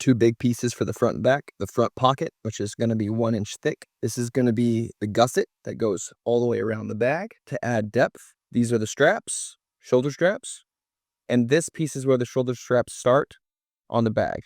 two big pieces for the front and back. The front pocket, which is going to be 1 inch thick. This is going to be the gusset that goes all the way around the bag to add depth. These are the straps, shoulder straps, and this piece is where the shoulder straps start on the bag.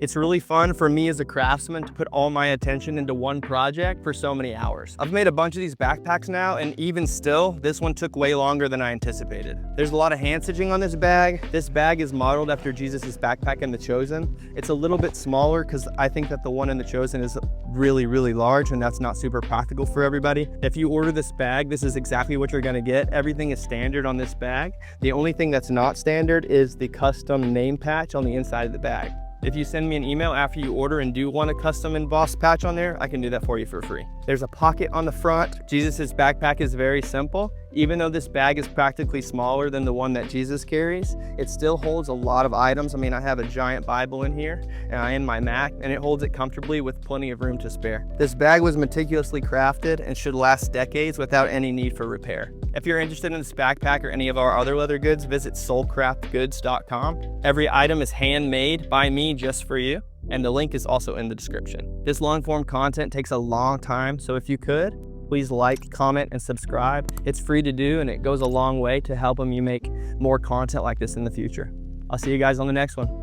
It's really fun for me as a craftsman to put all my attention into one project for so many hours. I've made a bunch of these backpacks now, and even still, this one took way longer than I anticipated. There's a lot of hand stitching on this bag. This bag is modeled after Jesus's backpack in The Chosen. It's a little bit smaller because I think that the one in The Chosen is really, really large, and that's not super practical for everybody. If you order this bag, this is exactly what you're gonna get. Everything is standard on this bag. The only thing that's not standard is the custom name patch on the inside of the bag. If you send me an email after you order and do want a custom embossed patch on there, I can do that for you for free. There's a pocket on the front. Jesus's backpack is very simple. Even though this bag is practically smaller than the one that Jesus carries, it still holds a lot of items. I mean, I have a giant Bible in here and my Mac, and it holds it comfortably with plenty of room to spare. This bag was meticulously crafted and should last decades without any need for repair. If you're interested in this backpack or any of our other leather goods, visit soulcraftgoods.com. Every item is handmade by me just for you, and the link is also in the description. This long form content takes a long time, so if you could, please like, comment, and subscribe. It's free to do, and it goes a long way to helping you make more content like this in the future. I'll see you guys on the next one.